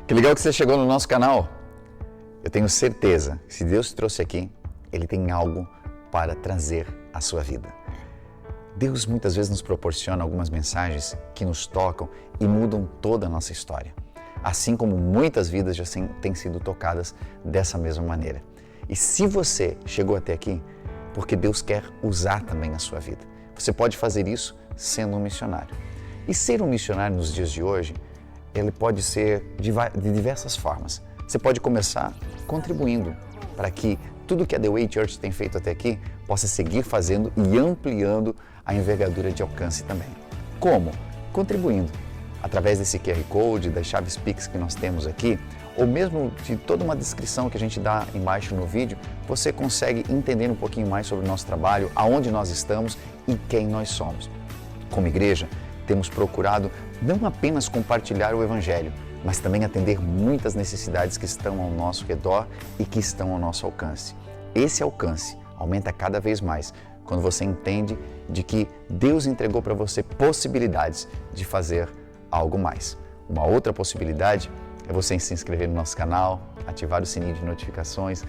Que legal que você chegou no nosso canal. Eu tenho certeza que se Deus te trouxe aqui, Ele tem algo para trazer à sua vida. Deus muitas vezes nos proporciona algumas mensagens que nos tocam e mudam toda a nossa história. Assim como muitas vidas já têm sido tocadas dessa mesma maneira. E se você chegou até aqui, porque Deus quer usar também a sua vida. Você pode fazer isso sendo um missionário. E ser um missionário nos dias de hoje, ele pode ser de diversas formas. Você pode começar contribuindo para que tudo que a The Way Church tem feito até aqui possa seguir fazendo e ampliando a envergadura de alcance também. Como? Contribuindo. Através desse QR Code, das chaves Pix que nós temos aqui, ou mesmo de toda uma descrição que a gente dá embaixo no vídeo, você consegue entender um pouquinho mais sobre o nosso trabalho, aonde nós estamos e quem nós somos. Como igreja, temos procurado não apenas compartilhar o Evangelho, mas também atender muitas necessidades que estão ao nosso redor e que estão ao nosso alcance. Esse alcance aumenta cada vez mais quando você entende de que Deus entregou para você possibilidades de fazer algo mais. Uma outra possibilidade é você se inscrever no nosso canal, ativar o sininho de notificações,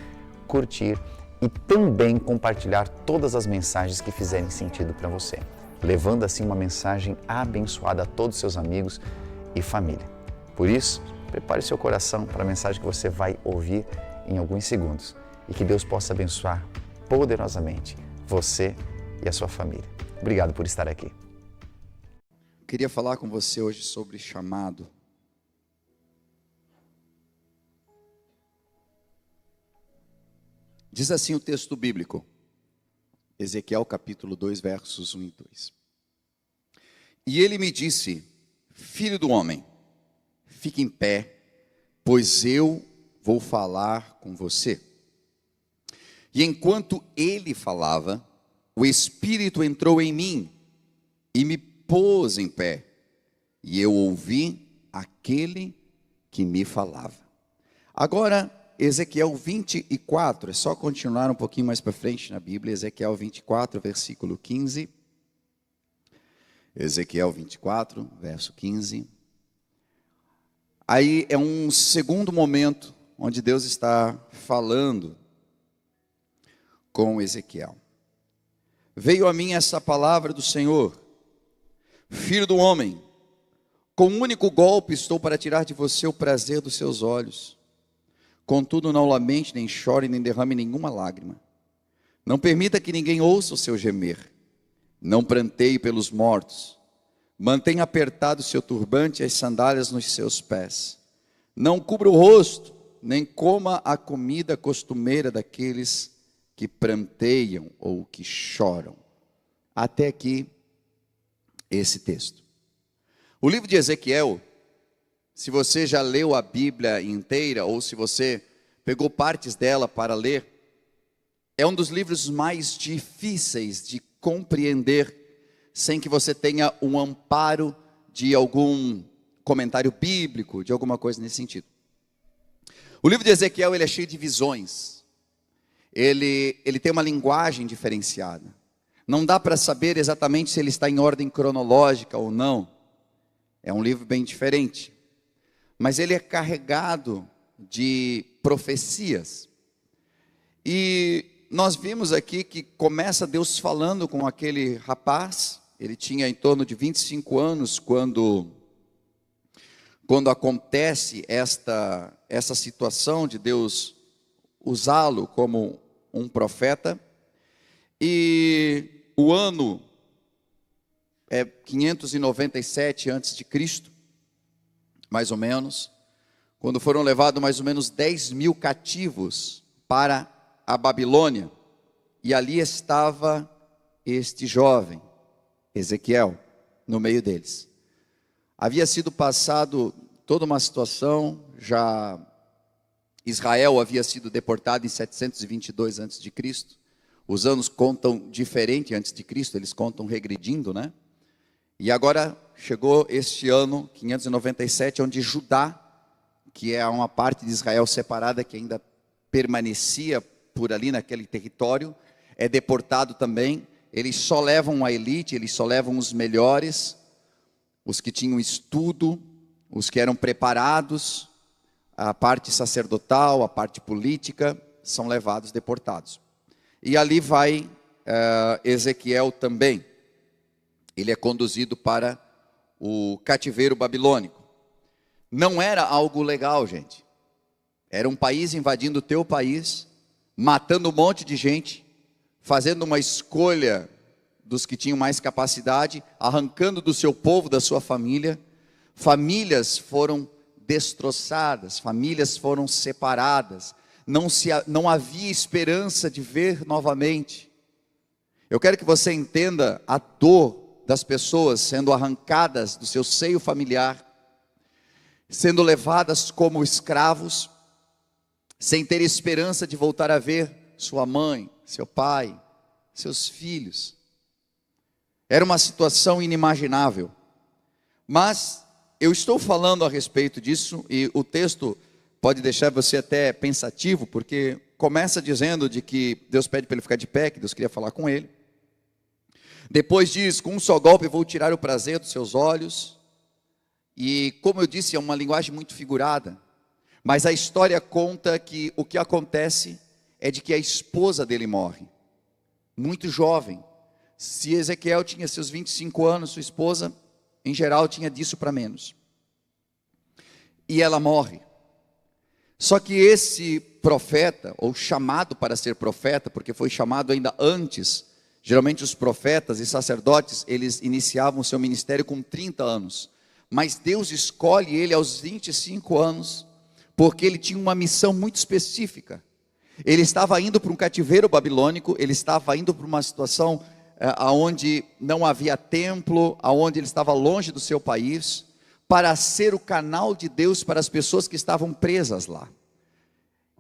curtir e também compartilhar todas as mensagens que fizerem sentido para você, levando assim uma mensagem abençoada a todos os seus amigos e família. Por isso, prepare seu coração para a mensagem que você vai ouvir em alguns segundos e que Deus possa abençoar poderosamente você e a sua família. Obrigado por estar aqui. Queria falar com você hoje sobre chamado. Diz assim o texto bíblico, Ezequiel capítulo 2, versos 1 e 2. E ele me disse, filho do homem, fique em pé, pois eu vou falar com você. E enquanto ele falava, o Espírito entrou em mim e me pôs em pé. E eu ouvi aquele que me falava. Agora, Ezequiel 24, é só continuar um pouquinho mais para frente na Bíblia, Ezequiel 24, versículo 15. Ezequiel 24, verso 15. Aí é um segundo momento onde Deus está falando com Ezequiel. Veio a mim essa palavra do Senhor, filho do homem, com um único golpe estou para tirar de você o prazer dos seus olhos. Contudo, não lamente, nem chore, nem derrame nenhuma lágrima. Não permita que ninguém ouça o seu gemer. Não pranteie pelos mortos. Mantenha apertado o seu turbante e as sandálias nos seus pés. Não cubra o rosto, nem coma a comida costumeira daqueles que pranteiam ou que choram. Até aqui, esse texto. O livro de Ezequiel, se você já leu a Bíblia inteira, ou se você pegou partes dela para ler, é um dos livros mais difíceis de compreender, sem que você tenha um amparo de algum comentário bíblico, de alguma coisa nesse sentido. O livro de Ezequiel, ele é cheio de visões. Ele tem uma linguagem diferenciada. Não dá para saber exatamente se ele está em ordem cronológica ou não. É um livro bem diferente. Mas ele é carregado de profecias. E nós vimos aqui que começa Deus falando com aquele rapaz. Ele tinha em torno de 25 anos quando acontece essa situação de Deus usá-lo como um profeta. E o ano é 597 a.C., mais ou menos, quando foram levados mais ou menos 10.000 cativos para a Babilônia. E ali estava este jovem, Ezequiel, no meio deles. Havia sido passado toda uma situação, já Israel havia sido deportado em 722 a.C., os anos contam diferente antes de Cristo, eles contam regredindo, né? E agora chegou este ano, 597, onde Judá, que é uma parte de Israel separada, que ainda permanecia por ali naquele território, é deportado também. Eles só levam a elite, eles só levam os melhores, os que tinham estudo, os que eram preparados, a parte sacerdotal, a parte política, são levados, deportados. E ali vai Ezequiel também. Ele é conduzido para o cativeiro babilônico. Não era algo legal, gente. Era um país invadindo o teu país, matando um monte de gente, fazendo uma escolha dos que tinham mais capacidade, arrancando do seu povo, da sua família. Famílias foram destroçadas, famílias foram separadas, não havia esperança de ver novamente. Eu quero que você entenda a dor das pessoas sendo arrancadas do seu seio familiar, sendo levadas como escravos, sem ter esperança de voltar a ver sua mãe, seu pai, seus filhos. Era uma situação inimaginável. Mas eu estou falando a respeito disso, e o texto pode deixar você até pensativo, porque começa dizendo de que Deus pede para ele ficar de pé, que Deus queria falar com ele. Depois diz, com um só golpe vou tirar o prazer dos seus olhos. E como eu disse, é uma linguagem muito figurada. Mas a história conta que o que acontece é de que a esposa dele morre. Muito jovem. Se Ezequiel tinha seus 25 anos, sua esposa, em geral, tinha disso para menos. E ela morre. Só que esse profeta, ou chamado para ser profeta, porque foi chamado ainda antes, geralmente os profetas e sacerdotes, eles iniciavam o seu ministério com 30 anos. Mas Deus escolhe ele aos 25 anos, porque ele tinha uma missão muito específica. Ele estava indo para um cativeiro babilônico, ele estava indo para uma situação onde não havia templo, onde ele estava longe do seu país, para ser o canal de Deus para as pessoas que estavam presas lá.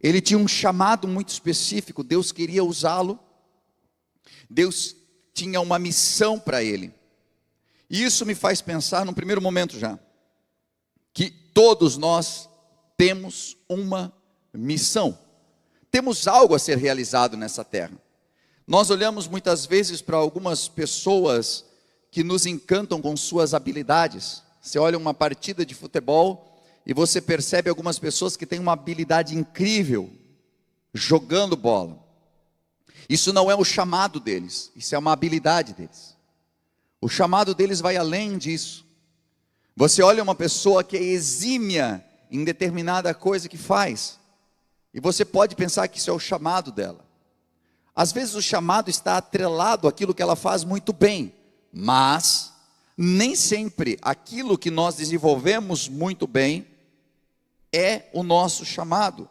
Ele tinha um chamado muito específico, Deus queria usá-lo, Deus tinha uma missão para ele. E isso me faz pensar, num primeiro momento já, que todos nós temos uma missão, temos algo a ser realizado nessa terra. Nós olhamos muitas vezes para algumas pessoas que nos encantam com suas habilidades. Você olha uma partida de futebol e você percebe algumas pessoas que têm uma habilidade incrível jogando bola. Isso não é o chamado deles, isso é uma habilidade deles. O chamado deles vai além disso. Você olha uma pessoa que é exímia em determinada coisa que faz, e você pode pensar que isso é o chamado dela. Às vezes o chamado está atrelado àquilo que ela faz muito bem, mas nem sempre aquilo que nós desenvolvemos muito bem é o nosso chamado.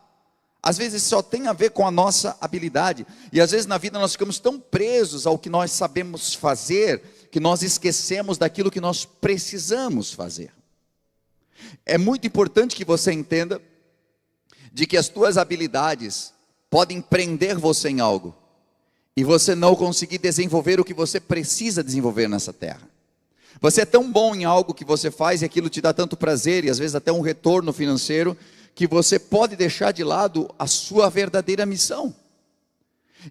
Às vezes só tem a ver com a nossa habilidade, e às vezes na vida nós ficamos tão presos ao que nós sabemos fazer, que nós esquecemos daquilo que nós precisamos fazer. É muito importante que você entenda de que as tuas habilidades podem prender você em algo, e você não conseguir desenvolver o que você precisa desenvolver nessa terra. Você é tão bom em algo que você faz, e aquilo te dá tanto prazer, e às vezes até um retorno financeiro, que você pode deixar de lado a sua verdadeira missão.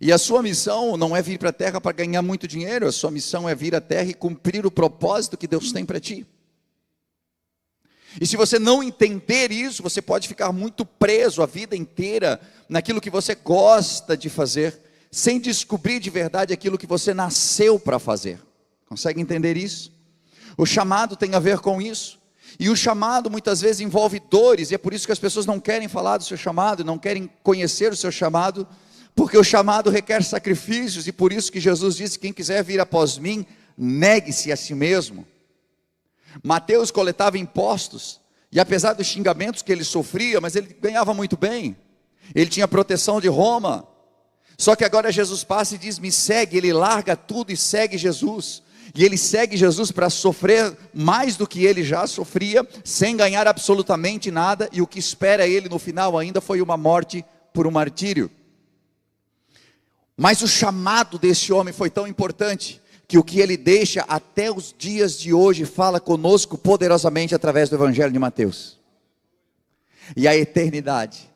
E a sua missão não é vir para a terra para ganhar muito dinheiro, a sua missão é vir à terra e cumprir o propósito que Deus tem para ti. E se você não entender isso, você pode ficar muito preso a vida inteira naquilo que você gosta de fazer, sem descobrir de verdade aquilo que você nasceu para fazer. Consegue entender isso? O chamado tem a ver com isso. E o chamado muitas vezes envolve dores, e é por isso que as pessoas não querem falar do seu chamado, não querem conhecer o seu chamado, porque o chamado requer sacrifícios, e por isso que Jesus disse: quem quiser vir após mim, negue-se a si mesmo. Mateus coletava impostos, e apesar dos xingamentos que ele sofria, mas ele ganhava muito bem, ele tinha proteção de Roma. Só que agora Jesus passa e diz: me segue. Ele larga tudo e segue Jesus. E ele segue Jesus para sofrer mais do que ele já sofria, sem ganhar absolutamente nada, e o que espera ele no final ainda foi uma morte por um martírio. Mas o chamado desse homem foi tão importante, que o que ele deixa até os dias de hoje fala conosco poderosamente através do Evangelho de Mateus. E a eternidade,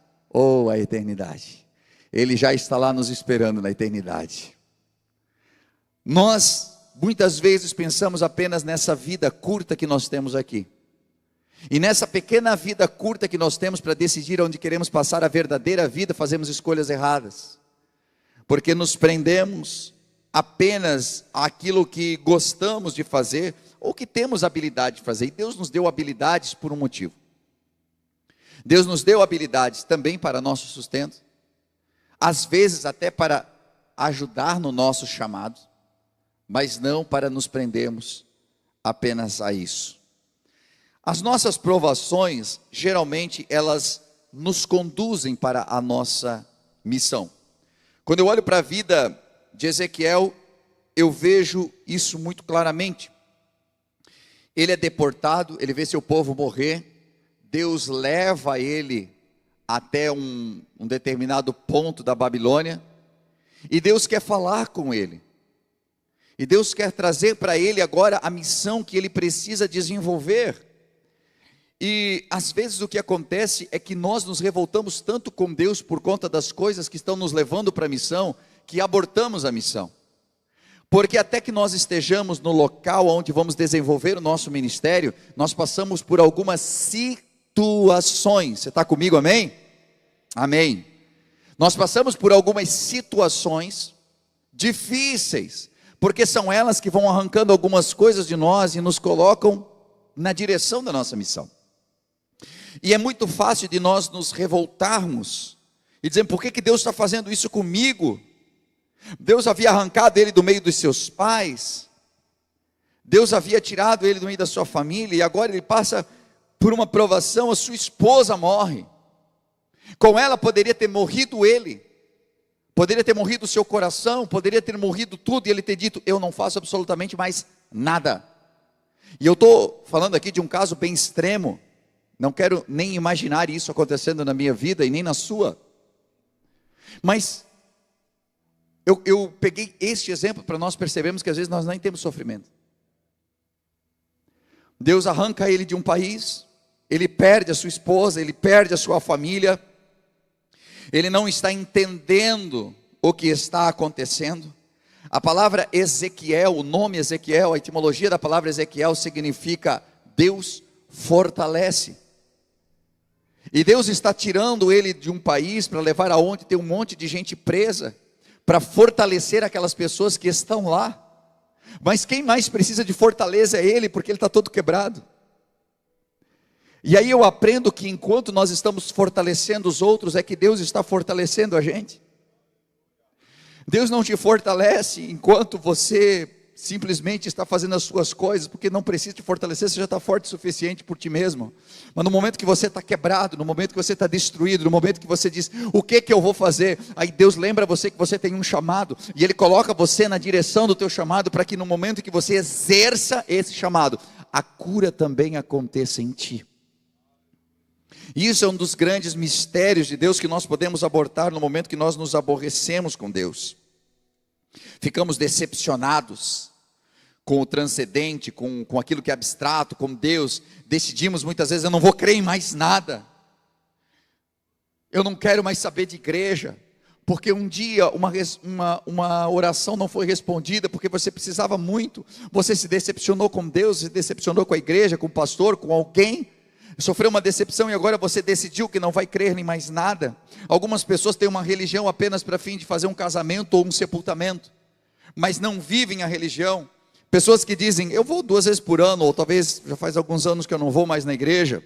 a eternidade, ele já está lá nos esperando na eternidade. Nós muitas vezes pensamos apenas nessa vida curta que nós temos aqui, E nessa pequena vida curta que nós temos para decidir onde queremos passar a verdadeira vida, fazemos escolhas erradas. Porque nos prendemos apenas àquilo que gostamos de fazer, ou que temos habilidade de fazer. E Deus nos deu habilidades por um motivo. Deus nos deu habilidades também para nosso sustento, às vezes até para ajudar no nosso chamado, mas não para nos prendermos apenas a isso. As nossas provações, geralmente, elas nos conduzem para a nossa missão. Quando eu olho para a vida de Ezequiel, eu vejo isso muito claramente. Ele é deportado, ele vê seu povo morrer, Deus leva ele até um determinado ponto da Babilônia, e Deus quer falar com ele. E Deus quer trazer para ele agora a missão que ele precisa desenvolver. E às vezes o que acontece é que nós nos revoltamos tanto com Deus por conta das coisas que estão nos levando para a missão, que abortamos a missão. Porque até que nós estejamos no local onde vamos desenvolver o nosso ministério, nós passamos por algumas situações. Você está comigo, amém? Amém. Nós passamos por algumas situações difíceis, porque são elas que vão arrancando algumas coisas de nós e nos colocam na direção da nossa missão. E é muito fácil de nós nos revoltarmos e dizer: por que Deus está fazendo isso comigo? Deus havia arrancado ele do meio dos seus pais, Deus havia tirado ele do meio da sua família, e agora ele passa por uma provação, a sua esposa morre. Com ela poderia ter morrido ele, poderia ter morrido o seu coração, poderia ter morrido tudo, e ele ter dito: eu não faço absolutamente mais nada. E eu estou falando aqui de um caso bem extremo, não quero nem imaginar isso acontecendo na minha vida e nem na sua. Mas eu peguei este exemplo para nós percebermos que às vezes nós nem temos sofrimento. Deus arranca ele de um país, ele perde a sua esposa, ele perde a sua família, ele não está entendendo o que está acontecendo. A palavra Ezequiel, o nome Ezequiel, a etimologia da palavra Ezequiel significa Deus fortalece. E Deus está tirando ele de um país para levar aonde tem um monte de gente presa, para fortalecer aquelas pessoas que estão lá. Mas quem mais precisa de fortaleza é ele, porque ele está todo quebrado. E aí eu aprendo que enquanto nós estamos fortalecendo os outros, é que Deus está fortalecendo a gente. Deus não te fortalece enquanto você simplesmente está fazendo as suas coisas, porque não precisa te fortalecer, você já está forte o suficiente por ti mesmo. Mas no momento que você está quebrado, no momento que você está destruído, no momento que você diz: o que eu vou fazer? Aí Deus lembra você que você tem um chamado, e Ele coloca você na direção do teu chamado, para que no momento que você exerça esse chamado, a cura também aconteça em ti. Isso é um dos grandes mistérios de Deus que nós podemos abortar no momento que nós nos aborrecemos com Deus. Ficamos decepcionados com o transcendente, com aquilo que é abstrato, com Deus. Decidimos muitas vezes: eu não vou crer em mais nada, eu não quero mais saber de igreja, porque um dia uma oração não foi respondida, porque você precisava muito, você se decepcionou com Deus, se decepcionou com a igreja, com o pastor, com alguém, sofreu uma decepção e agora você decidiu que não vai crer em mais nada. Algumas pessoas têm uma religião apenas para fim de fazer um casamento ou um sepultamento, mas não vivem a religião. Pessoas que dizem: eu vou 2 vezes por ano, ou talvez já faz alguns anos que eu não vou mais na igreja,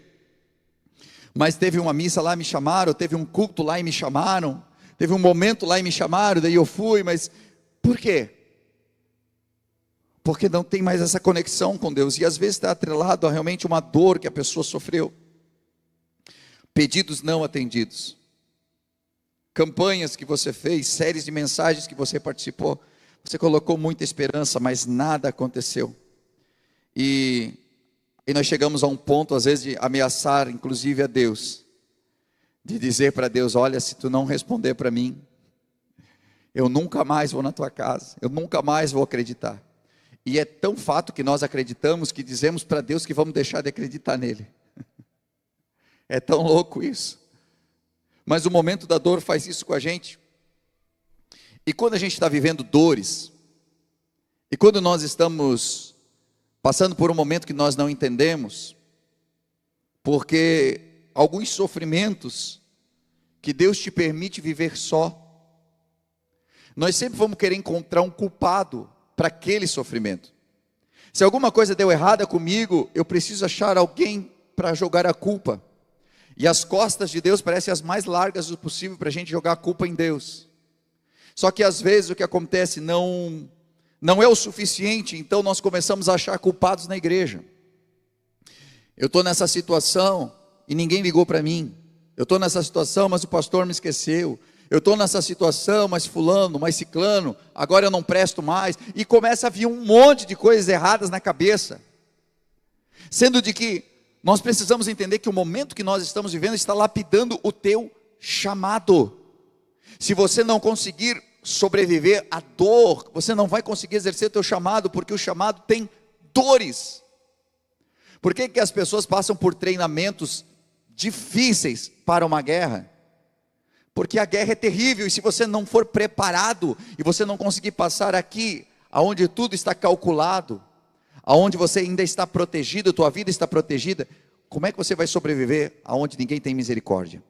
mas teve uma missa lá e me chamaram, teve um culto lá e me chamaram, teve um momento lá e me chamaram, daí eu fui. Mas por quê? Porque não tem mais essa conexão com Deus, e às vezes está atrelado a realmente uma dor que a pessoa sofreu. Pedidos não atendidos, campanhas que você fez, séries de mensagens que você participou, você colocou muita esperança, mas nada aconteceu. E nós chegamos a um ponto, às vezes, de ameaçar, inclusive a Deus, de dizer para Deus: olha, se tu não responder para mim, eu nunca mais vou na tua casa, eu nunca mais vou acreditar. E é tão fato que nós acreditamos, que dizemos para Deus que vamos deixar de acreditar nele. É tão louco isso. Mas o momento da dor faz isso com a gente. E quando a gente está vivendo dores, e quando nós estamos passando por um momento que nós não entendemos, porque alguns sofrimentos que Deus te permite viver só, nós sempre vamos querer encontrar um culpado para aquele sofrimento. Se alguma coisa deu errada comigo, eu preciso achar alguém para jogar a culpa. E as costas de Deus parecem as mais largas do possível para a gente jogar a culpa em Deus. Só que às vezes o que acontece não é o suficiente, então nós começamos a achar culpados na igreja. Eu estou nessa situação e ninguém ligou para mim. Eu estou nessa situação, mas o pastor me esqueceu. Eu estou nessa situação, mas fulano, mas ciclano, agora eu não presto mais. E começa a vir um monte de coisas erradas na cabeça. Sendo de que nós precisamos entender que o momento que nós estamos vivendo está lapidando o teu chamado. Se você não conseguir sobreviver à dor, você não vai conseguir exercer o teu chamado, porque o chamado tem dores. Por que as pessoas passam por treinamentos difíceis para uma guerra? Porque a guerra é terrível, e se você não for preparado, e você não conseguir passar aqui, aonde tudo está calculado, aonde você ainda está protegido, tua vida está protegida, como é que você vai sobreviver aonde ninguém tem misericórdia?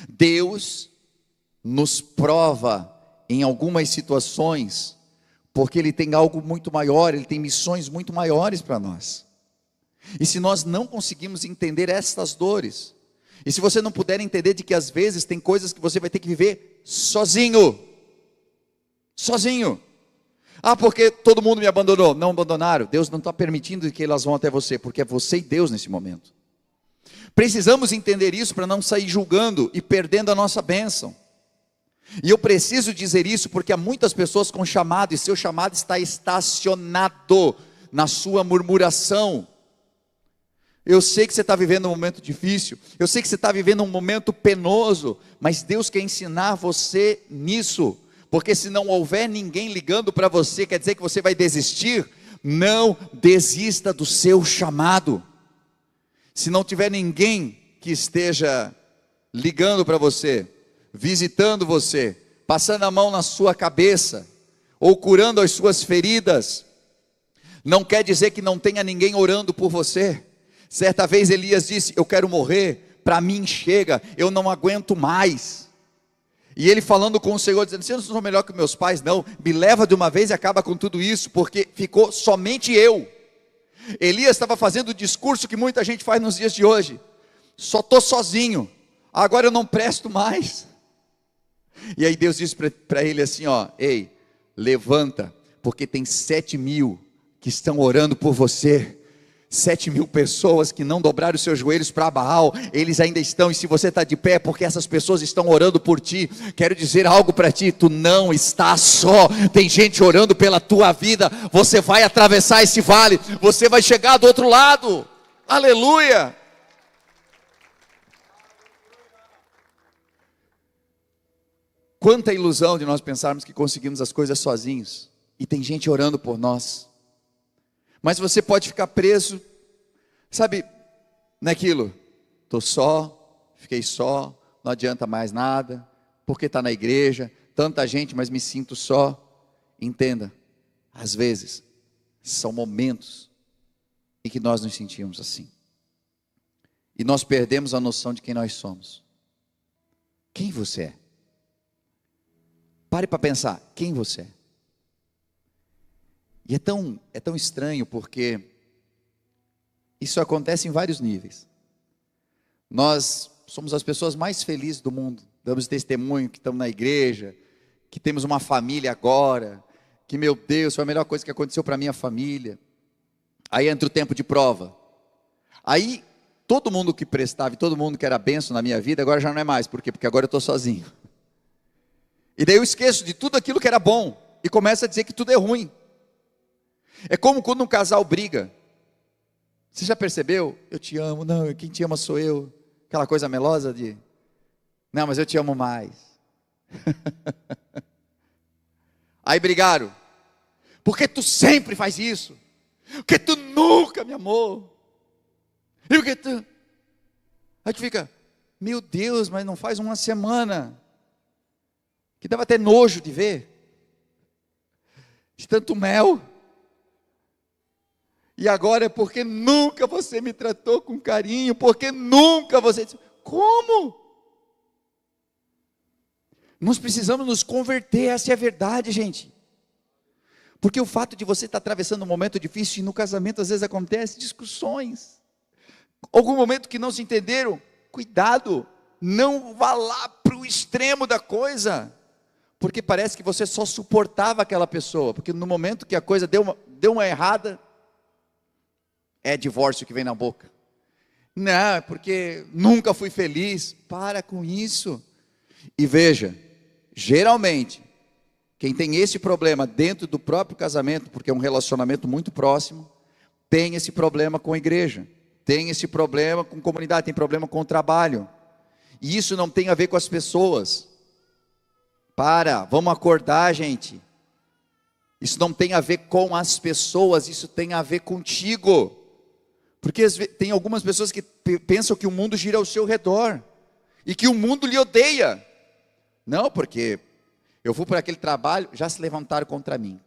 Deus nos prova em algumas situações, porque Ele tem algo muito maior, Ele tem missões muito maiores para nós. E se nós não conseguimos entender estas dores, e se você não puder entender de que às vezes tem coisas que você vai ter que viver sozinho, porque todo mundo me abandonou. Não abandonaram, Deus não está permitindo que elas vão até você, porque é você e Deus nesse momento. Precisamos entender isso para não sair julgando e perdendo a nossa bênção. E eu preciso dizer isso porque há muitas pessoas com chamado, e seu chamado está estacionado na sua murmuração. Eu sei que você está vivendo um momento difícil, eu sei que você está vivendo um momento penoso, mas Deus quer ensinar você nisso, porque se não houver ninguém ligando para você, quer dizer que você vai desistir? Não desista do seu chamado. Se não tiver ninguém que esteja ligando para você, visitando você, passando a mão na sua cabeça, ou curando as suas feridas, não quer dizer que não tenha ninguém orando por você. Certa vez Elias disse: eu quero morrer, para mim chega, eu não aguento mais. E ele falando com o Senhor, dizendo: se eu não sou melhor que meus pais, não, me leva de uma vez e acaba com tudo isso, porque ficou somente eu. Elias estava fazendo o discurso que muita gente faz nos dias de hoje: só estou sozinho, agora eu não presto mais. E aí Deus disse para ele assim: ei, levanta, porque tem 7.000 que estão orando por você. 7.000 pessoas que não dobraram os seus joelhos para Baal, eles ainda estão, e se você está de pé, é porque essas pessoas estão orando por ti. Quero dizer algo para ti: tu não está só, tem gente orando pela tua vida. Você vai atravessar esse vale, você vai chegar do outro lado, aleluia. Quanta ilusão de nós pensarmos que conseguimos as coisas sozinhos, e tem gente orando por nós. Mas você pode ficar preso, sabe, naquilo: estou só, fiquei só, não adianta mais nada, porque está na igreja, tanta gente, mas me sinto só. Entenda, às vezes, são momentos em que nós nos sentimos assim, e nós perdemos a noção de quem nós somos. Quem você é? Pare para pensar, quem você é? E é tão estranho, porque isso acontece em vários níveis. Nós somos as pessoas mais felizes do mundo, damos testemunho que estamos na igreja, que temos uma família agora, que, meu Deus, foi a melhor coisa que aconteceu para a minha família. Aí entra o tempo de prova. Aí todo mundo que prestava e todo mundo que era bênção na minha vida, agora já não é mais. Por quê? Porque agora eu estou sozinho. E daí eu esqueço de tudo aquilo que era bom e começo a dizer que tudo é ruim. É como quando um casal briga. Você já percebeu? Eu te amo, não, quem te ama sou eu. Aquela coisa melosa de: não, mas eu te amo mais. Aí brigaram: porque tu sempre faz isso? Porque tu nunca me amou? E porque tu... Aí tu fica: meu Deus, mas não faz uma semana que dava até nojo de ver, de tanto mel. E agora é porque nunca você me tratou com carinho, porque nunca você... Como? Nós precisamos nos converter, essa é a verdade, gente. Porque o fato de você estar atravessando um momento difícil, e no casamento às vezes acontece discussões, algum momento que não se entenderam, cuidado, não vá lá para o extremo da coisa, porque parece que você só suportava aquela pessoa, porque no momento que a coisa deu uma errada, é divórcio que vem na boca. Não, é porque nunca fui feliz. Para com isso. E veja, geralmente, quem tem esse problema dentro do próprio casamento, porque é um relacionamento muito próximo, tem esse problema com a igreja, tem esse problema com a comunidade, tem problema com o trabalho. E isso não tem a ver com as pessoas. Vamos acordar, gente. Isso não tem a ver com as pessoas, isso tem a ver contigo. Porque tem algumas pessoas que pensam que o mundo gira ao seu redor, e que o mundo lhe odeia. Não, porque eu vou para aquele trabalho, já se levantaram contra mim.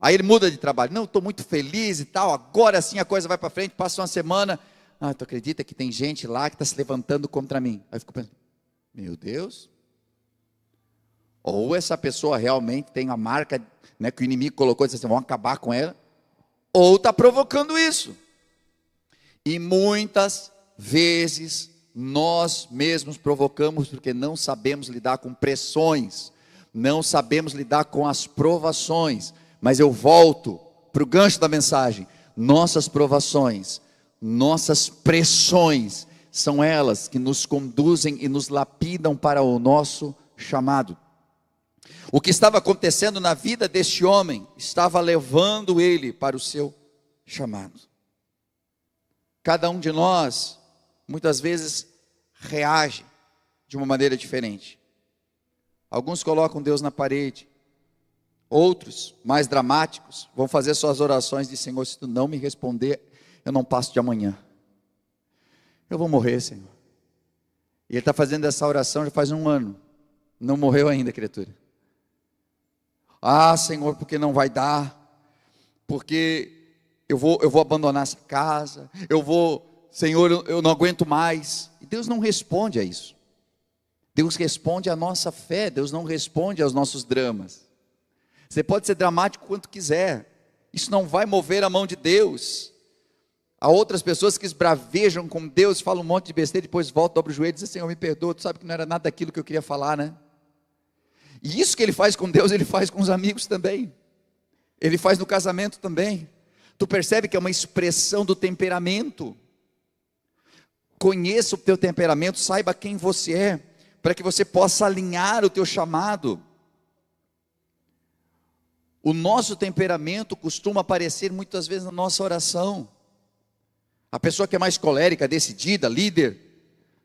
Aí ele muda de trabalho. Não, estou muito feliz e tal, agora sim a coisa vai para frente, passa uma semana. Tu acredita que tem gente lá que está se levantando contra mim? Aí eu fico pensando, meu Deus. Ou essa pessoa realmente tem uma marca, né, que o inimigo colocou, disse assim, vão acabar com ela. Ou está provocando isso. E muitas vezes nós mesmos provocamos, porque não sabemos lidar com pressões, não sabemos lidar com as provações. Mas eu volto para o gancho da mensagem. Nossas provações, nossas pressões, são elas que nos conduzem e nos lapidam para o nosso chamado. O que estava acontecendo na vida deste homem, estava levando ele para o seu chamado. Cada um de nós, muitas vezes, reage de uma maneira diferente. Alguns colocam Deus na parede. Outros, mais dramáticos, vão fazer suas orações de Senhor, se tu não me responder, eu não passo de amanhã. Eu vou morrer, Senhor. E ele está fazendo essa oração já faz 1 ano. Não morreu ainda, criatura. Senhor, porque não vai dar. Porque eu vou abandonar essa casa. Senhor, eu não aguento mais. E Deus não responde a isso. Deus responde à nossa fé. Deus não responde aos nossos dramas. Você pode ser dramático quanto quiser. Isso não vai mover a mão de Deus. Há outras pessoas que esbravejam com Deus, falam um monte de besteira, depois voltam, dobram o joelho e dizem, Senhor, me perdoa, tu sabe que não era nada daquilo que eu queria falar, né? E isso que ele faz com Deus, ele faz com os amigos também. Ele faz no casamento também. Tu percebe que é uma expressão do temperamento. Conheça o teu temperamento, saiba quem você é, para que você possa alinhar o teu chamado. O nosso temperamento costuma aparecer muitas vezes na nossa oração. A pessoa que é mais colérica, decidida, líder,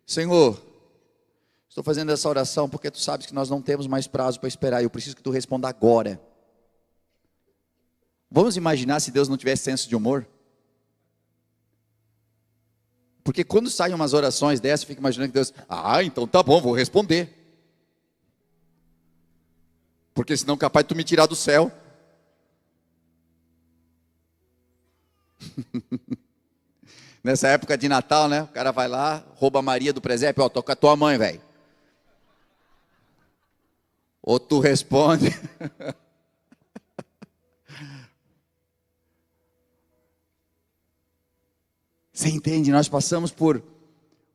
Senhor, estou fazendo essa oração porque tu sabes que nós não temos mais prazo para esperar, eu preciso que tu responda agora. Vamos imaginar se Deus não tivesse senso de humor? Porque quando saem umas orações dessas, fica imaginando que Deus, então tá bom, vou responder. Porque senão capaz de tu me tirar do céu. Nessa época de Natal, né? O cara vai lá, rouba a Maria do presépio, tô com a tua mãe, velho. Ou tu responde. Você entende? Nós passamos por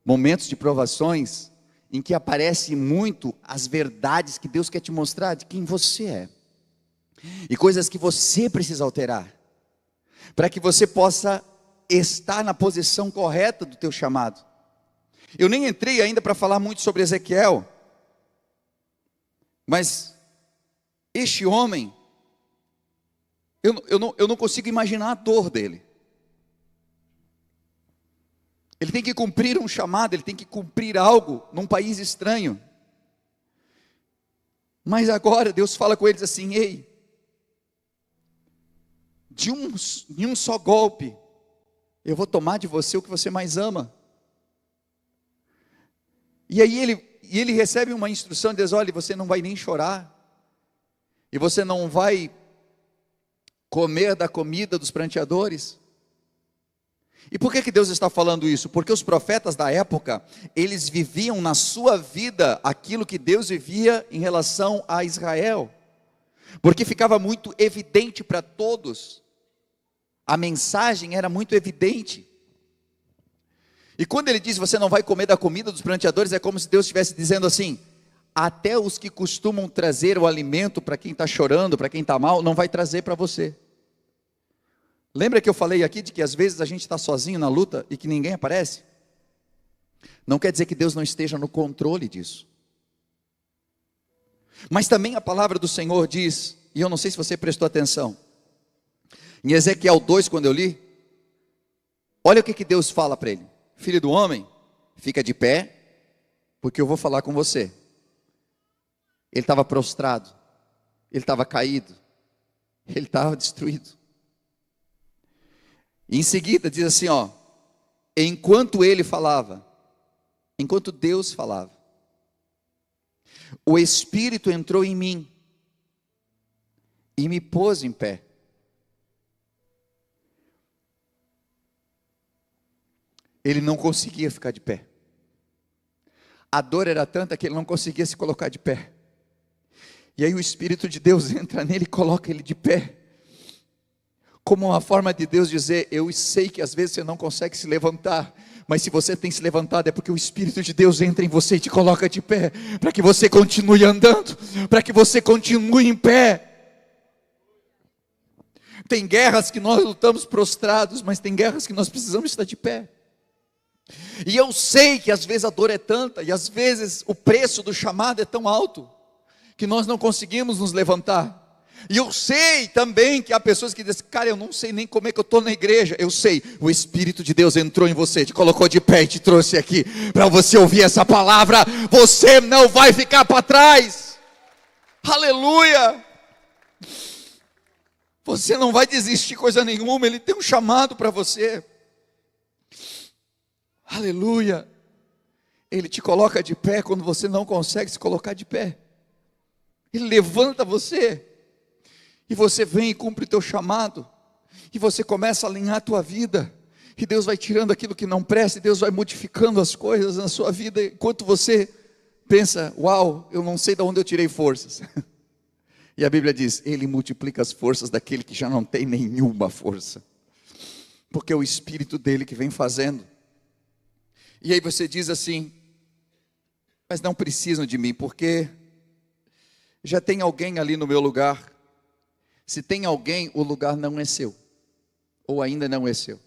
momentos de provações em que aparece muito as verdades que Deus quer te mostrar de quem você é. E coisas que você precisa alterar. Para que você possa estar na posição correta do teu chamado. Eu nem entrei ainda para falar muito sobre Ezequiel. Mas este homem, eu não consigo imaginar a dor dele. Ele tem que cumprir um chamado, ele tem que cumprir algo num país estranho. Mas agora Deus fala com eles assim, ei, de um só golpe, eu vou tomar de você o que você mais ama. E aí ele recebe uma instrução, diz, olha, você não vai nem chorar, e você não vai comer da comida dos pranteadores, E por que Deus está falando isso? Porque os profetas da época, eles viviam na sua vida aquilo que Deus vivia em relação a Israel. Porque ficava muito evidente para todos. A mensagem era muito evidente. E quando ele diz, você não vai comer da comida dos pranteadores, é como se Deus estivesse dizendo assim, até os que costumam trazer o alimento para quem está chorando, para quem está mal, não vai trazer para você. Lembra que eu falei aqui de que às vezes a gente está sozinho na luta e que ninguém aparece? Não quer dizer que Deus não esteja no controle disso. Mas também a palavra do Senhor diz, e eu não sei se você prestou atenção, em Ezequiel 2, quando eu li, olha o que Deus fala para ele: filho do homem, fica de pé, porque eu vou falar com você. Ele estava prostrado, ele estava caído, ele estava destruído. E em seguida diz assim, ó, enquanto ele falava, enquanto Deus falava, o Espírito entrou em mim e me pôs em pé. Ele não conseguia ficar de pé. A dor era tanta que ele não conseguia se colocar de pé. E aí o Espírito de Deus entra nele e coloca ele de pé. Como uma forma de Deus dizer, eu sei que às vezes você não consegue se levantar, mas se você tem se levantado é porque o Espírito de Deus entra em você e te coloca de pé, para que você continue andando, para que você continue em pé. Tem guerras que nós lutamos prostrados, mas tem guerras que nós precisamos estar de pé. E eu sei que às vezes a dor é tanta, e às vezes o preço do chamado é tão alto, que nós não conseguimos nos levantar. E eu sei também que há pessoas que dizem, cara, eu não sei nem como é que eu estou na igreja. Eu sei, o Espírito de Deus entrou em você, te colocou de pé e te trouxe aqui, para você ouvir essa palavra. Você não vai ficar para trás. Aleluia. Você não vai desistir coisa nenhuma, Ele tem um chamado para você. Aleluia. Ele te coloca de pé quando você não consegue se colocar de pé. Ele levanta você. E você vem e cumpre o teu chamado. E você começa a alinhar a tua vida. E Deus vai tirando aquilo que não presta. E Deus vai modificando as coisas na sua vida. Enquanto você pensa, uau, eu não sei de onde eu tirei forças. E a Bíblia diz, Ele multiplica as forças daquele que já não tem nenhuma força. Porque é o Espírito dele que vem fazendo. E aí você diz assim, mas não precisam de mim, porque já tem alguém ali no meu lugar. Se tem alguém, o lugar não é seu, ou ainda não é seu.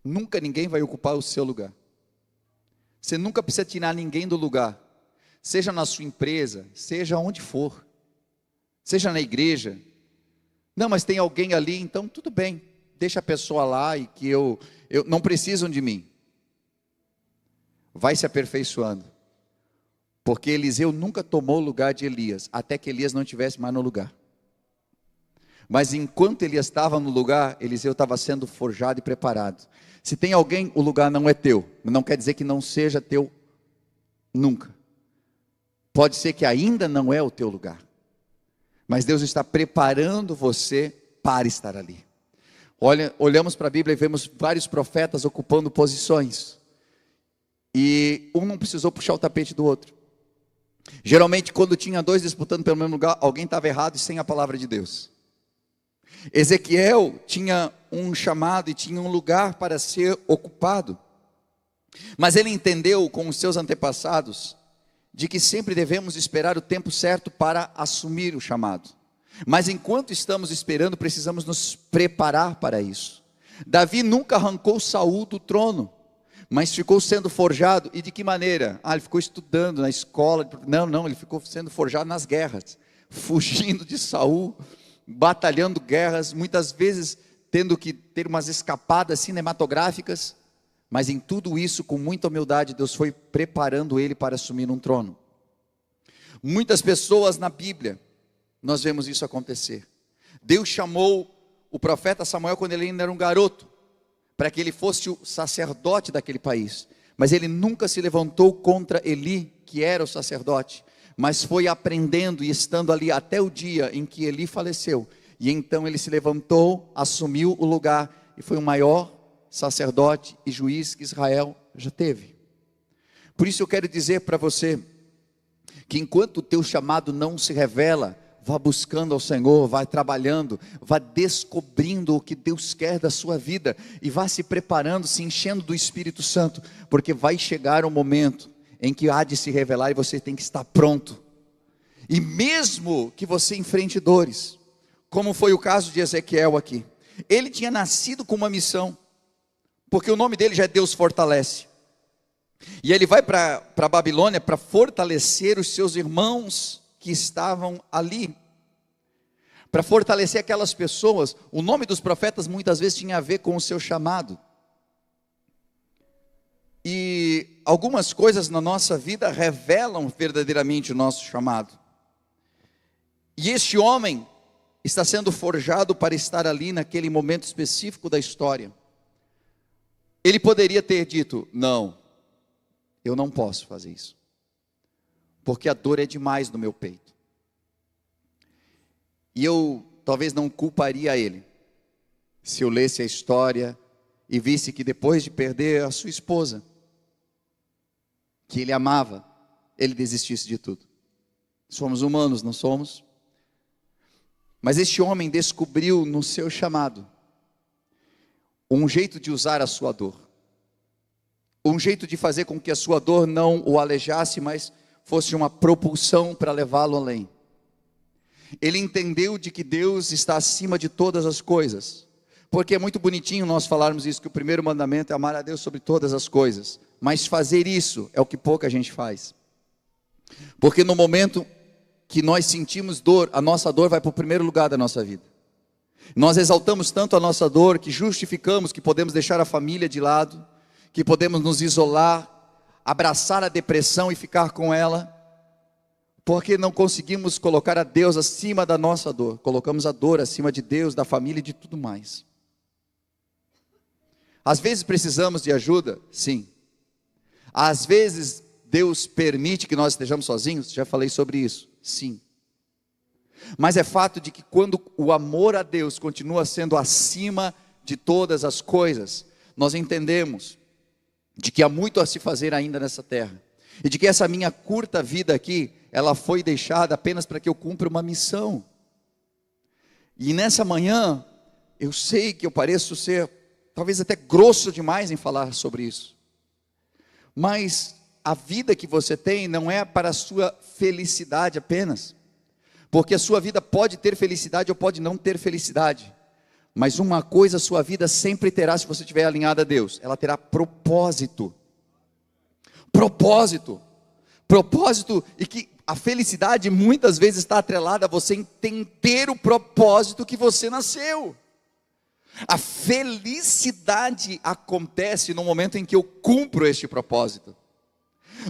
Nunca ninguém vai ocupar o seu lugar. Você nunca precisa tirar ninguém do lugar, seja na sua empresa, seja onde for, seja na igreja. Não, mas tem alguém ali, então tudo bem, deixa a pessoa lá e que eu não precisam de mim. Vai se aperfeiçoando, porque Eliseu nunca tomou o lugar de Elias, até que Elias não estivesse mais no lugar. Mas enquanto Elias estava no lugar, Eliseu estava sendo forjado e preparado. Se tem alguém, o lugar não é teu, não quer dizer que não seja teu nunca. Pode ser que ainda não é o teu lugar, mas Deus está preparando você para estar ali. Olhamos para a Bíblia e vemos vários profetas ocupando posições, e um não precisou puxar o tapete do outro. Geralmente quando tinha dois disputando pelo mesmo lugar, alguém estava errado e sem a palavra de Deus. Ezequiel tinha um chamado e tinha um lugar para ser ocupado, mas ele entendeu com os seus antepassados de que sempre devemos esperar o tempo certo para assumir o chamado. Mas enquanto estamos esperando, precisamos nos preparar para isso. Davi nunca arrancou Saul do trono, mas ficou sendo forjado. E de que maneira? Ele ficou estudando na escola. Não, ele ficou sendo forjado nas guerras, fugindo de Saul, batalhando guerras, muitas vezes tendo que ter umas escapadas cinematográficas, mas em tudo isso, com muita humildade, Deus foi preparando ele para assumir um trono. Muitas pessoas na Bíblia, nós vemos isso acontecer. Deus chamou o profeta Samuel quando ele ainda era um garoto, para que ele fosse o sacerdote daquele país, mas ele nunca se levantou contra Eli, que era o sacerdote, mas foi aprendendo e estando ali até o dia em que Eli faleceu, e então ele se levantou, assumiu o lugar, e foi o maior sacerdote e juiz que Israel já teve. Por isso eu quero dizer para você, que enquanto o teu chamado não se revela, vá buscando ao Senhor, vá trabalhando, vá descobrindo o que Deus quer da sua vida, e vá se preparando, se enchendo do Espírito Santo, porque vai chegar um momento em que há de se revelar, e você tem que estar pronto. E mesmo que você enfrente dores, como foi o caso de Ezequiel aqui, ele tinha nascido com uma missão, porque o nome dele já é Deus fortalece, e ele vai para a Babilônia para fortalecer os seus irmãos que estavam ali, para fortalecer aquelas pessoas. O nome dos profetas muitas vezes tinha a ver com o seu chamado, e algumas coisas na nossa vida revelam verdadeiramente o nosso chamado, e este homem está sendo forjado para estar ali naquele momento específico da história. Ele poderia ter dito: não, eu não posso fazer isso, porque a dor é demais no meu peito. E eu talvez não culparia ele, se eu lesse a história e visse que depois de perder a sua esposa, que ele amava, ele desistisse de tudo. Somos humanos, não somos? Mas este homem descobriu no seu chamado um jeito de usar a sua dor, um jeito de fazer com que a sua dor não o alejasse, mas fosse uma propulsão para levá-lo além. Ele entendeu de que Deus está acima de todas as coisas, porque é muito bonitinho nós falarmos isso, que o primeiro mandamento é amar a Deus sobre todas as coisas, mas fazer isso é o que pouca gente faz, porque no momento que nós sentimos dor, a nossa dor vai para o primeiro lugar da nossa vida. Nós exaltamos tanto a nossa dor, que justificamos que podemos deixar a família de lado, que podemos nos isolar, abraçar a depressão e ficar com ela, porque não conseguimos colocar a Deus acima da nossa dor, colocamos a dor acima de Deus, da família e de tudo mais. Às vezes precisamos de ajuda, sim. Às vezes Deus permite que nós estejamos sozinhos, já falei sobre isso, sim. Mas é fato de que quando o amor a Deus continua sendo acima de todas as coisas, nós entendemos de que há muito a se fazer ainda nessa terra, e de que essa minha curta vida aqui, ela foi deixada apenas para que eu cumpra uma missão. E nessa manhã, eu sei que eu pareço ser talvez até grosso demais em falar sobre isso, mas a vida que você tem não é para a sua felicidade apenas, porque a sua vida pode ter felicidade ou pode não ter felicidade, mas uma coisa a sua vida sempre terá, se você estiver alinhado a Deus, ela terá propósito. Propósito, e que a felicidade muitas vezes está atrelada a você entender o propósito que você nasceu. A felicidade acontece no momento em que eu cumpro este propósito,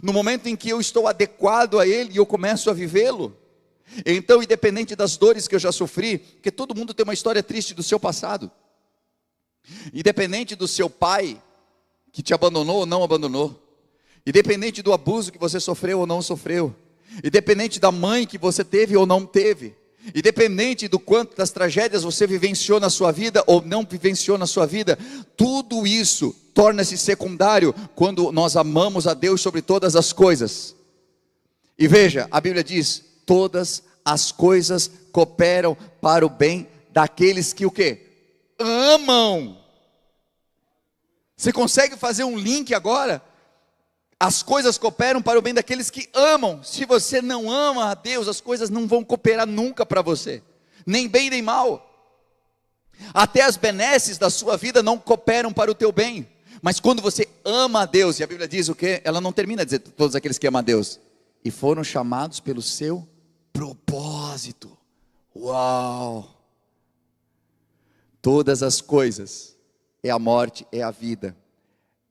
no momento em que eu estou adequado a ele e eu começo a vivê-lo. Então, independente das dores que eu já sofri, porque todo mundo tem uma história triste do seu passado, independente do seu pai que te abandonou ou não abandonou, independente do abuso que você sofreu ou não sofreu, independente da mãe que você teve ou não teve, independente do quanto das tragédias você vivenciou na sua vida ou não vivenciou na sua vida, tudo isso torna-se secundário quando nós amamos a Deus sobre todas as coisas. E veja, a Bíblia diz: todas as coisas cooperam para o bem daqueles que o quê? Amam. Você consegue fazer um link agora? As coisas cooperam para o bem daqueles que amam. Se você não ama a Deus, as coisas não vão cooperar nunca para você, nem bem nem mal. Até as benesses da sua vida não cooperam para o teu bem. Mas quando você ama a Deus, e a Bíblia diz o quê? Ela não termina a dizer todos aqueles que amam a Deus, e foram chamados pelo seu propósito. Uau! Todas as coisas, é a morte, é a vida,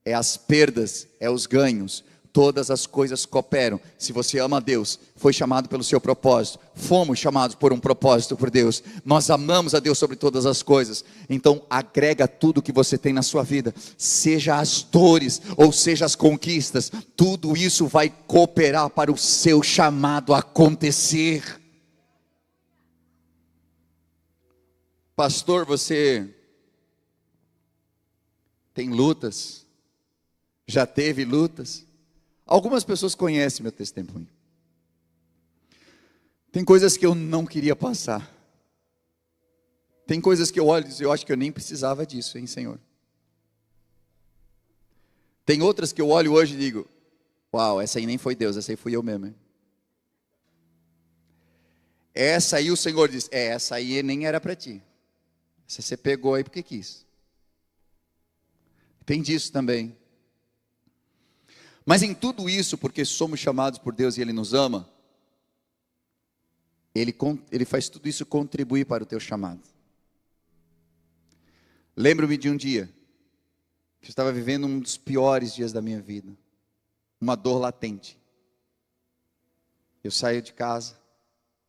é as perdas, é os ganhos, todas as coisas cooperam. Se você ama a Deus, foi chamado pelo seu propósito, fomos chamados por um propósito por Deus, nós amamos a Deus sobre todas as coisas. Então agrega tudo que você tem na sua vida, seja as dores ou seja as conquistas, tudo isso vai cooperar para o seu chamado acontecer. Pastor, você tem lutas, já teve lutas. Algumas pessoas conhecem meu testemunho. Tem coisas que eu não queria passar. Tem coisas que eu olho e digo, eu acho que eu nem precisava disso, hein, Senhor? Tem outras que eu olho hoje e digo, uau, essa aí nem foi Deus, essa aí fui eu mesmo, hein? Essa aí o Senhor diz, essa aí nem era para ti. Essa você pegou aí porque quis. Tem disso também. Mas em tudo isso, porque somos chamados por Deus e Ele nos ama, Ele faz tudo isso contribuir para o teu chamado. Lembro-me de um dia, que eu estava vivendo um dos piores dias da minha vida. Uma dor latente. Eu saio de casa,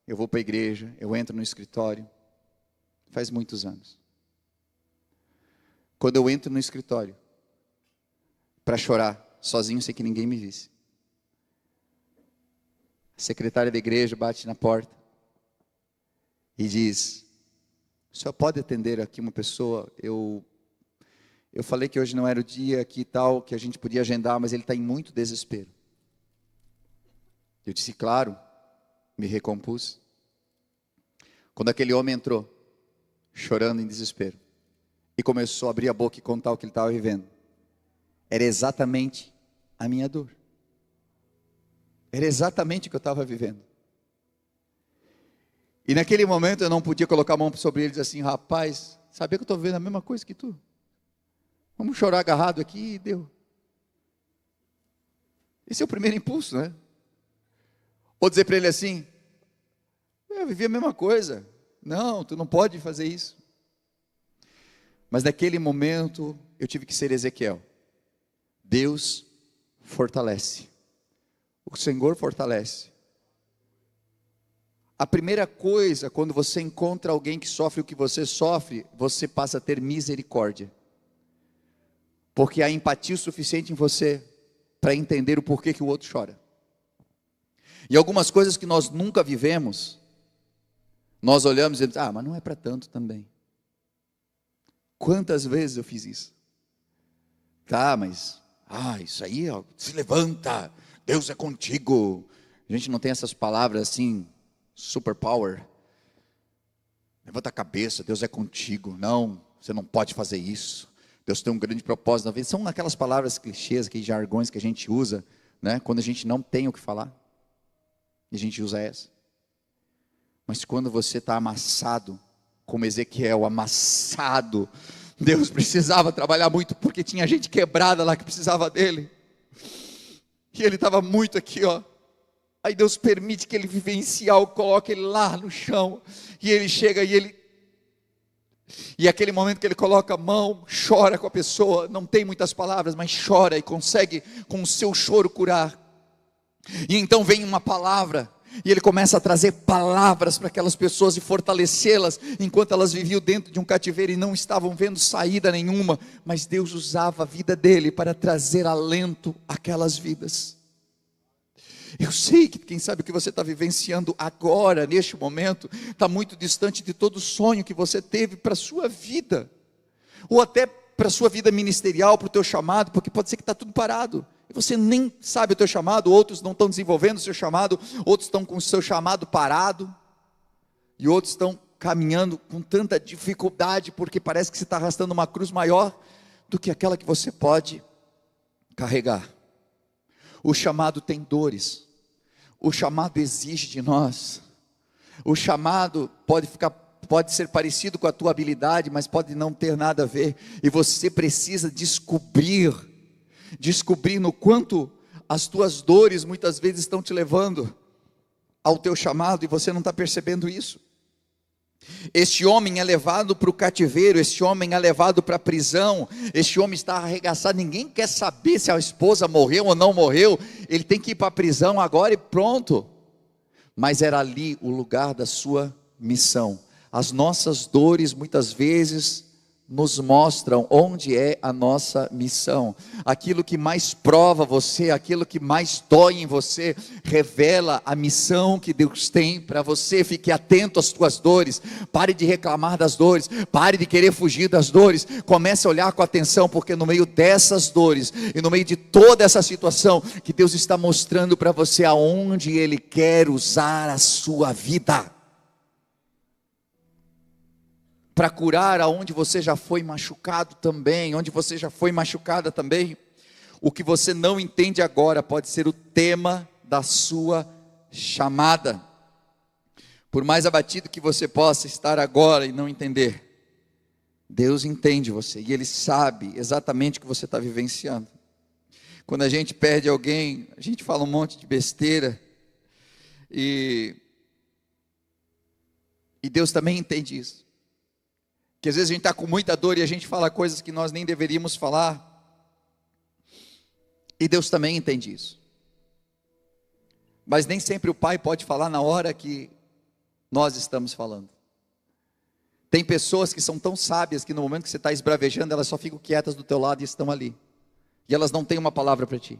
eu vou para a igreja, eu entro no escritório. Faz muitos anos. Quando eu entro no escritório, para chorar, sozinho, sem que ninguém me visse. A secretária da igreja bate na porta e diz, o senhor pode atender aqui uma pessoa? Eu falei que hoje não era o dia aqui e tal, que a gente podia agendar, mas ele está em muito desespero. Eu disse, claro, me recompus. Quando aquele homem entrou, chorando em desespero, e começou a abrir a boca e contar o que ele estava vivendo, era exatamente a minha dor. Era exatamente o que eu estava vivendo. E naquele momento eu não podia colocar a mão sobre ele e dizer assim, rapaz, sabia que eu estou vivendo a mesma coisa que tu? Vamos chorar agarrado aqui e deu. Esse é o primeiro impulso, né? Ou dizer para ele assim, eu vivi a mesma coisa. Não, tu não pode fazer isso. Mas naquele momento eu tive que ser Ezequiel. Deus fortalece. O Senhor fortalece. A primeira coisa, quando você encontra alguém que sofre o que você sofre, você passa a ter misericórdia. Porque há empatia suficiente em você para entender o porquê que o outro chora. E algumas coisas que nós nunca vivemos, nós olhamos e dizemos, mas não é para tanto também. Quantas vezes eu fiz isso? Tá, mas, isso aí, ó, se levanta, Deus é contigo. A gente não tem essas palavras assim, superpower. Levanta a cabeça, Deus é contigo. Não, você não pode fazer isso. Deus tem um grande propósito na vida. São aquelas palavras clichês, aqueles jargões que a gente usa, né, quando a gente não tem o que falar. E a gente usa essa. Mas quando você está amassado, como Ezequiel, amassado, Deus precisava trabalhar muito, porque tinha gente quebrada lá que precisava dele. E ele estava muito aqui, ó. Aí Deus permite que ele vivencie algo, coloca ele lá no chão. E ele chega e aquele momento que ele coloca a mão, chora com a pessoa, não tem muitas palavras, mas chora e consegue com o seu choro curar. E então vem uma palavra, e ele começa a trazer palavras para aquelas pessoas e fortalecê-las, enquanto elas viviam dentro de um cativeiro e não estavam vendo saída nenhuma, mas Deus usava a vida dele para trazer alento àquelas vidas. Eu sei que quem sabe o que você está vivenciando agora, neste momento, está muito distante de todo sonho que você teve para a sua vida, ou até para a sua vida ministerial, para o teu chamado, porque pode ser que está tudo parado, e você nem sabe o teu chamado, outros não estão desenvolvendo o seu chamado, outros estão com o seu chamado parado, e outros estão caminhando com tanta dificuldade, porque parece que você está arrastando uma cruz maior do que aquela que você pode carregar. O chamado tem dores, o chamado exige de nós, o chamado pode ser parecido com a tua habilidade, mas pode não ter nada a ver, e você precisa descobrir no quanto as tuas dores muitas vezes estão te levando ao teu chamado, e você não está percebendo isso. Este homem é levado para o cativeiro, este homem é levado para a prisão, este homem está arregaçado, ninguém quer saber se a esposa morreu ou não morreu, ele tem que ir para a prisão agora e pronto, mas era ali o lugar da sua missão. As nossas dores muitas vezes nos mostram onde é a nossa missão. Aquilo que mais prova você, aquilo que mais dói em você, revela a missão que Deus tem para você. Fique atento às tuas dores, pare de reclamar das dores, pare de querer fugir das dores, comece a olhar com atenção, porque no meio dessas dores, e no meio de toda essa situação, que Deus está mostrando para você aonde Ele quer usar a sua vida. Para curar aonde você já foi machucado também, onde você já foi machucada também. O que você não entende agora pode ser o tema da sua chamada. Por mais abatido que você possa estar agora e não entender, Deus entende você e Ele sabe exatamente o que você está vivenciando. Quando a gente perde alguém, a gente fala um monte de besteira, e Deus também entende isso. Que às vezes a gente está com muita dor e a gente fala coisas que nós nem deveríamos falar, e Deus também entende isso. Mas nem sempre o pai pode falar na hora que nós estamos falando. Tem pessoas que são tão sábias que no momento que você está esbravejando, elas só ficam quietas do teu lado e estão ali, e elas não têm uma palavra para ti,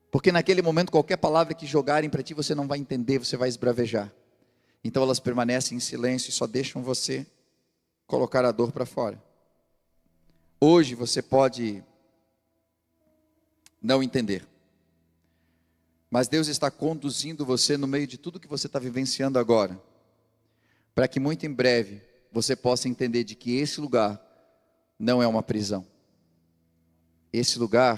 porque naquele momento qualquer palavra que jogarem para ti você não vai entender, você vai esbravejar. Então elas permanecem em silêncio e só deixam você colocar a dor para fora. Hoje você pode não entender, mas Deus está conduzindo você no meio de tudo que você está vivenciando agora, para que muito em breve você possa entender de que esse lugar não é uma prisão. Esse lugar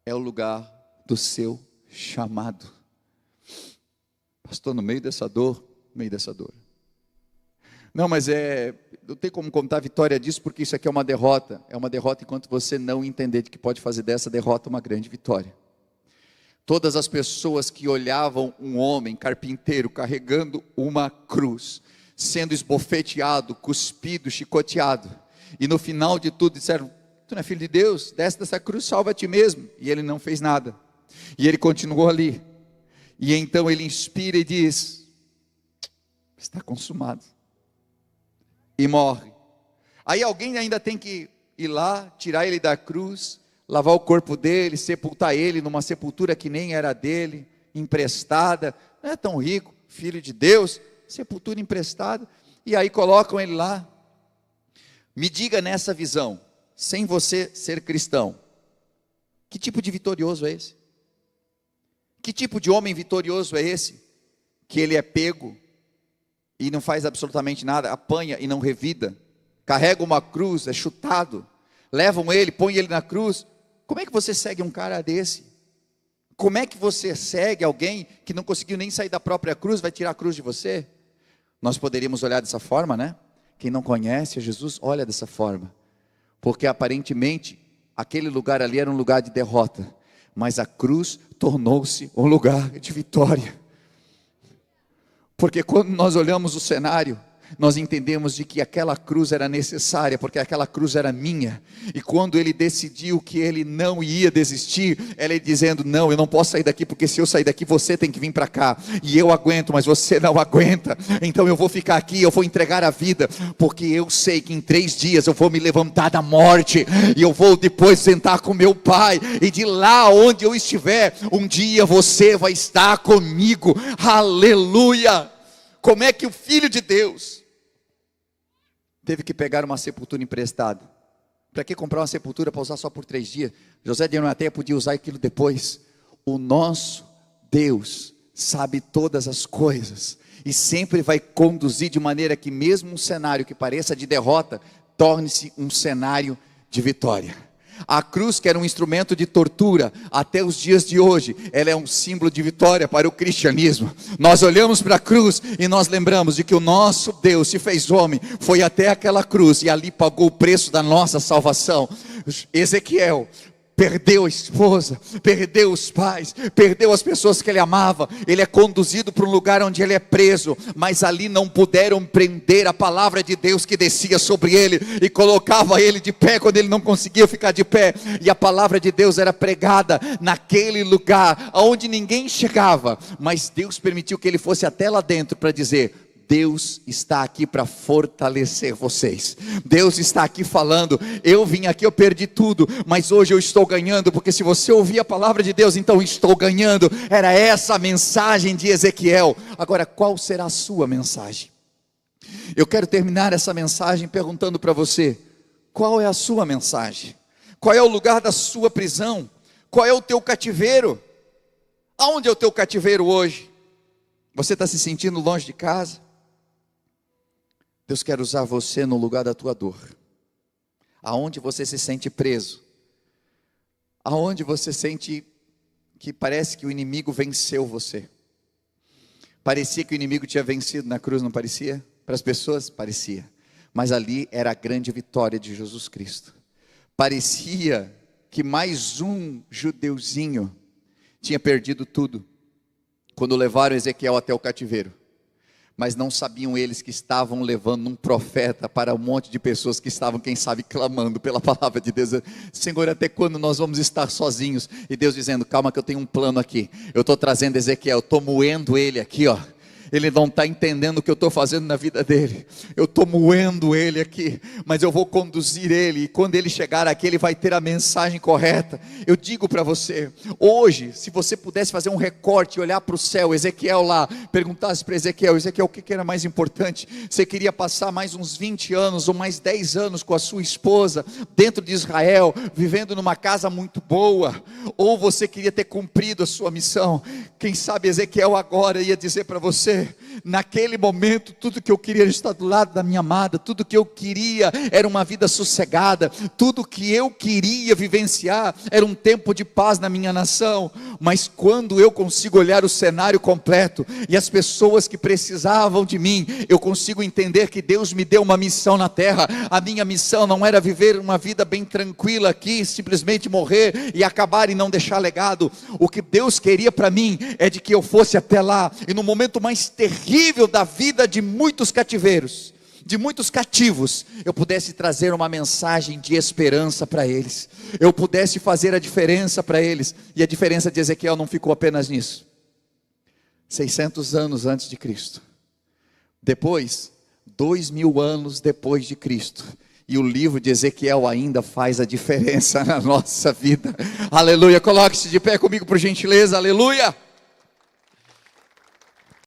é o lugar do seu chamado. Pastor, no meio dessa dor, não, mas não tem como contar a vitória disso, porque isso aqui é uma derrota enquanto você não entender de que pode fazer dessa derrota uma grande vitória. Todas as pessoas que olhavam um homem carpinteiro carregando uma cruz, sendo esbofeteado, cuspido, chicoteado, e no final de tudo disseram: tu não é filho de Deus? Desce dessa cruz, salva a ti mesmo. E ele não fez nada, e ele continuou ali, e então ele inspira e diz: está consumado, e morre. Aí alguém ainda tem que ir lá, tirar ele da cruz, lavar o corpo dele, sepultar ele numa sepultura que nem era dele, emprestada. Não é tão rico, filho de Deus, sepultura emprestada. E aí colocam ele lá. Me diga, nessa visão, sem você ser cristão, que tipo de vitorioso é esse? Que tipo de homem vitorioso é esse? Que ele é pego e não faz absolutamente nada, apanha e não revida, carrega uma cruz, é chutado, levam ele, põem ele na cruz. Como é que você segue um cara desse? Como é que você segue alguém que não conseguiu nem sair da própria cruz, vai tirar a cruz de você? Nós poderíamos olhar dessa forma, né? Quem não conhece a Jesus, olha dessa forma, porque aparentemente, aquele lugar ali era um lugar de derrota, mas a cruz tornou-se um lugar de vitória. Porque quando nós olhamos o cenário, nós entendemos de que aquela cruz era necessária, porque aquela cruz era minha, e quando ele decidiu que ele não ia desistir, ele dizendo: não, eu não posso sair daqui, porque se eu sair daqui, você tem que vir para cá, e eu aguento, mas você não aguenta, então eu vou ficar aqui, eu vou entregar a vida, porque eu sei que em 3 dias eu vou me levantar da morte, e eu vou depois sentar com meu pai, e de lá onde eu estiver, um dia você vai estar comigo. Aleluia! Como é que o Filho de Deus teve que pegar uma sepultura emprestada? Para que comprar uma sepultura para usar só por 3 dias? José de Arimateia podia usar aquilo depois. O nosso Deus sabe todas as coisas e sempre vai conduzir de maneira que mesmo um cenário que pareça de derrota, torne-se um cenário de vitória. A cruz, que era um instrumento de tortura, até os dias de hoje, ela é um símbolo de vitória para o cristianismo. Nós olhamos para a cruz e nós lembramos de que o nosso Deus se fez homem, foi até aquela cruz e ali pagou o preço da nossa salvação. Ezequiel perdeu a esposa, perdeu os pais, perdeu as pessoas que ele amava. Ele é conduzido para um lugar onde ele é preso, mas ali não puderam prender a palavra de Deus que descia sobre ele e colocava ele de pé quando ele não conseguia ficar de pé. E a palavra de Deus era pregada naquele lugar onde ninguém chegava, mas Deus permitiu que ele fosse até lá dentro para dizer: Deus está aqui para fortalecer vocês. Deus está aqui falando: eu vim aqui, eu perdi tudo, mas hoje eu estou ganhando, porque se você ouvir a palavra de Deus, então estou ganhando. Era essa a mensagem de Ezequiel. Agora, qual será a sua mensagem? Eu quero terminar essa mensagem perguntando para você: qual é a sua mensagem? Qual é o lugar da sua prisão? Qual é o teu cativeiro? Aonde é o teu cativeiro hoje? Você está se sentindo longe de casa? Deus quer usar você no lugar da tua dor. Aonde você se sente preso? Aonde você sente que parece que o inimigo venceu você? Parecia que o inimigo tinha vencido na cruz, não parecia? Para as pessoas, parecia. Mas ali era a grande vitória de Jesus Cristo. Parecia que mais um judeuzinho tinha perdido tudo quando levaram Ezequiel até o cativeiro. Mas não sabiam eles que estavam levando um profeta para um monte de pessoas que estavam, quem sabe, clamando pela palavra de Deus. Senhor, até quando nós vamos estar sozinhos? E Deus dizendo: calma que eu tenho um plano aqui. Eu estou trazendo Ezequiel, estou moendo ele aqui, ó. Ele não está entendendo o que eu estou fazendo na vida dele. Eu estou moendo ele aqui, mas eu vou conduzir ele, e quando ele chegar aqui, ele vai ter a mensagem correta. Eu digo para você, hoje, se você pudesse fazer um recorte, olhar para o céu, Ezequiel lá, perguntasse para Ezequiel: Ezequiel, o que era mais importante? Você queria passar mais uns 20 anos, ou mais 10 anos com a sua esposa, dentro de Israel, vivendo numa casa muito boa, ou você queria ter cumprido a sua missão? Quem sabe Ezequiel agora ia dizer para você: naquele momento, tudo que eu queria era estar do lado da minha amada, tudo que eu queria era uma vida sossegada, tudo que eu queria vivenciar era um tempo de paz na minha nação. Mas quando eu consigo olhar o cenário completo, e as pessoas que precisavam de mim, eu consigo entender que Deus me deu uma missão na terra. A minha missão não era viver uma vida bem tranquila aqui, simplesmente morrer e acabar e não deixar legado. O que Deus queria para mim é de que eu fosse até lá, e no momento mais terrível da vida de muitos cativeiros, de muitos cativos, eu pudesse trazer uma mensagem de esperança para eles, eu pudesse fazer a diferença para eles. E a diferença de Ezequiel não ficou apenas nisso. 600 anos antes de Cristo, depois, 2000 anos depois de Cristo, e o livro de Ezequiel ainda faz a diferença na nossa vida. Aleluia. Coloque-se de pé comigo, por gentileza. Aleluia.